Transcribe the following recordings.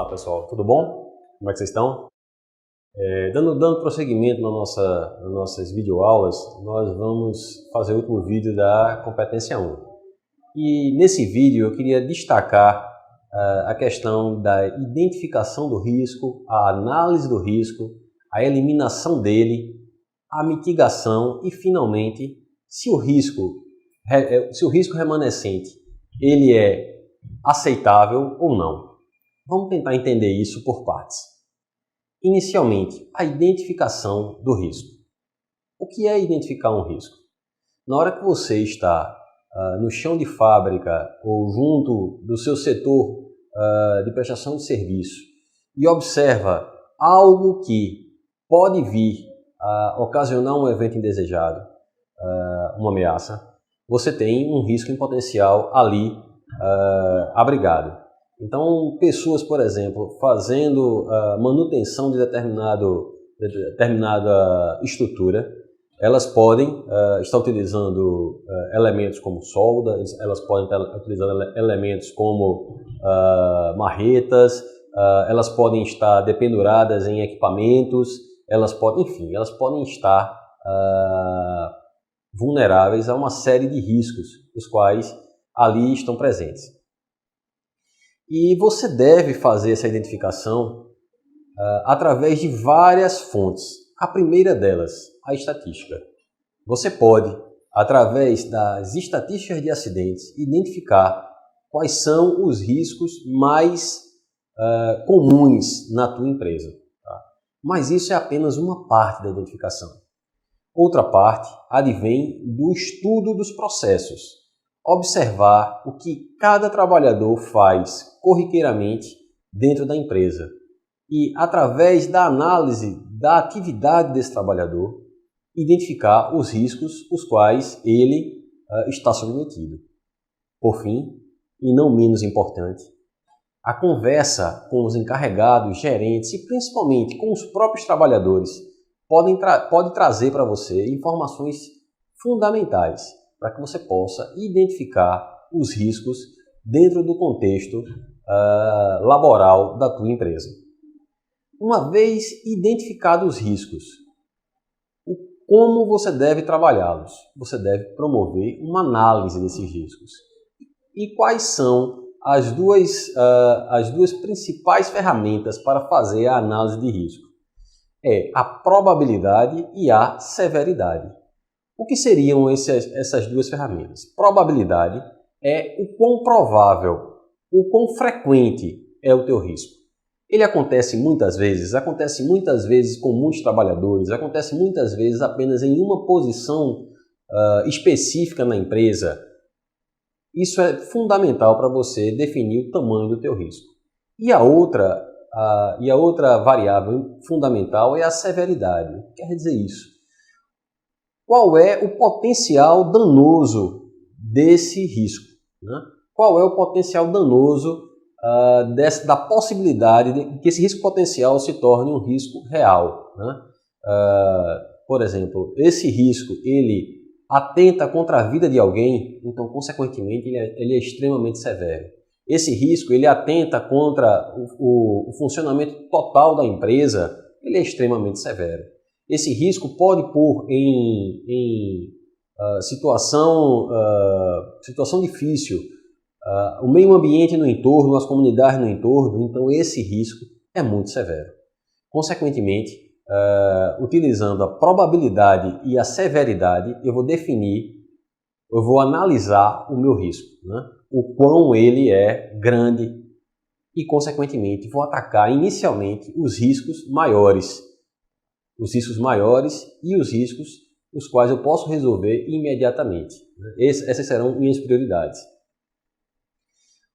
Olá pessoal, tudo bom? Como é que vocês estão? Dando prosseguimento nas nossas videoaulas, nós vamos fazer o último vídeo da competência 1. E nesse vídeo eu queria destacar a questão da identificação do risco, a análise do risco, a eliminação dele, a mitigação e finalmente se o risco remanescente ele é aceitável ou não. Vamos tentar entender isso por partes. Inicialmente, a identificação do risco. O que é identificar um risco? Na hora que você está no chão de fábrica ou junto do seu setor de prestação de serviço e observa algo que pode vir a ocasionar um evento indesejado, uma ameaça, você tem um risco em potencial ali abrigado. Então, pessoas, por exemplo, fazendo manutenção de determinada estrutura, elas podem estar utilizando elementos como solda, elas podem estar utilizando elementos como marretas, elas podem estar dependuradas em equipamentos, elas podem estar vulneráveis a uma série de riscos, os quais ali estão presentes. E você deve fazer essa identificação através de várias fontes. A primeira delas, a estatística. Você pode, através das estatísticas de acidentes, identificar quais são os riscos mais comuns na tua empresa. Tá? Mas isso é apenas uma parte da identificação. Outra parte advém do estudo dos processos. Observar o que cada trabalhador faz corriqueiramente dentro da empresa e, através da análise da atividade desse trabalhador, identificar os riscos os quais ele está submetido. Por fim, e não menos importante, a conversa com os encarregados, gerentes e principalmente com os próprios trabalhadores pode trazer para você informações fundamentais para que você possa identificar os riscos dentro do contexto laboral da tua empresa. Uma vez identificados os riscos, como você deve trabalhá-los? Você deve promover uma análise desses riscos. E quais são as duas principais ferramentas para fazer a análise de risco? É a probabilidade e a severidade. O que seriam essas duas ferramentas? Probabilidade é o quão provável, o quão frequente é o teu risco. Ele acontece muitas vezes com muitos trabalhadores, acontece muitas vezes apenas em uma posição específica na empresa. Isso é fundamental para você definir o tamanho do teu risco. E a outra variável fundamental é a severidade. O que quer dizer isso? Qual é o potencial danoso desse risco? Né? Qual é o potencial danoso da possibilidade de que esse risco potencial se torne um risco real? Né? Por exemplo, esse risco ele atenta contra a vida de alguém, então, consequentemente, ele é extremamente severo. Esse risco ele atenta contra o funcionamento total da empresa, ele é extremamente severo. Esse risco pode pôr em situação difícil o meio ambiente no entorno, as comunidades no entorno, então esse risco é muito severo. Consequentemente, utilizando a probabilidade e a severidade, eu vou analisar o meu risco, né? O quão ele é grande e, consequentemente, vou atacar inicialmente os riscos maiores e os riscos os quais eu posso resolver imediatamente. Essas serão minhas prioridades.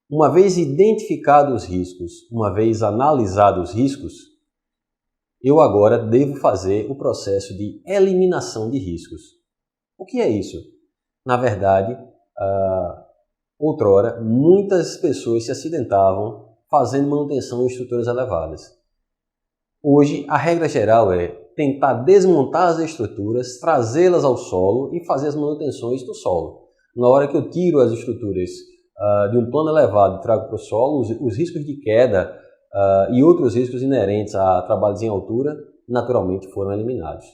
Uma vez identificados os riscos, uma vez analisados os riscos, eu agora devo fazer o processo de eliminação de riscos. O que é isso? Na verdade, outrora, muitas pessoas se acidentavam fazendo manutenção em estruturas elevadas. Hoje, a regra geral é tentar desmontar as estruturas, trazê-las ao solo e fazer as manutenções do solo. Na hora que eu tiro as estruturas de um plano elevado e trago para o solo, os riscos de queda e outros riscos inerentes a trabalhos em altura, naturalmente foram eliminados.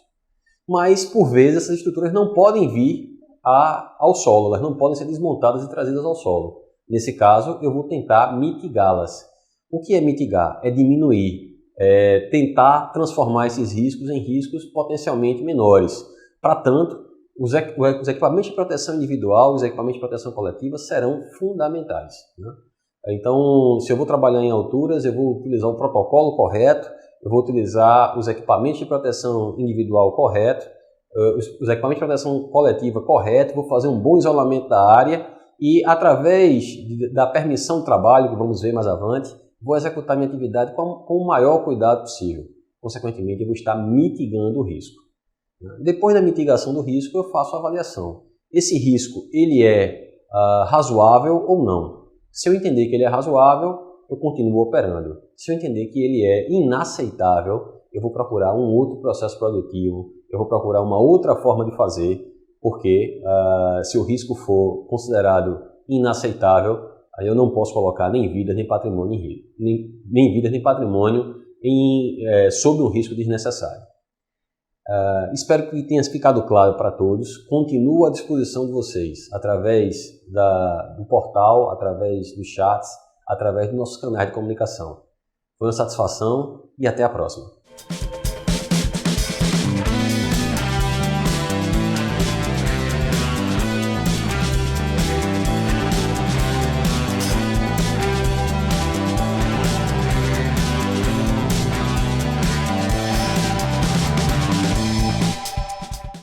Mas, por vezes, essas estruturas não podem vir ao solo, elas não podem ser desmontadas e trazidas ao solo. Nesse caso, eu vou tentar mitigá-las. O que é mitigar? É diminuir, tentar transformar esses riscos em riscos potencialmente menores. Para tanto, os equipamentos de proteção individual, os equipamentos de proteção coletiva serão fundamentais, né? Então, se eu vou trabalhar em alturas, eu vou utilizar o protocolo correto, eu vou utilizar os equipamentos de proteção individual correto, os equipamentos de proteção coletiva correto, vou fazer um bom isolamento da área e, através da permissão de trabalho, que vamos ver mais avante, vou executar minha atividade com o maior cuidado possível. Consequentemente, eu vou estar mitigando o risco. Depois da mitigação do risco, eu faço a avaliação. Esse risco, ele é razoável ou não? Se eu entender que ele é razoável, eu continuo operando. Se eu entender que ele é inaceitável, eu vou procurar um outro processo produtivo, eu vou procurar uma outra forma de fazer, porque se o risco for considerado inaceitável, aí eu não posso colocar nem vidas nem patrimônio em risco, nem vidas nem patrimônio sob um risco desnecessário. Espero que tenha ficado claro para todos. Continuo à disposição de vocês através do portal, através dos chats, através dos nossos canais de comunicação. Foi uma satisfação e até a próxima.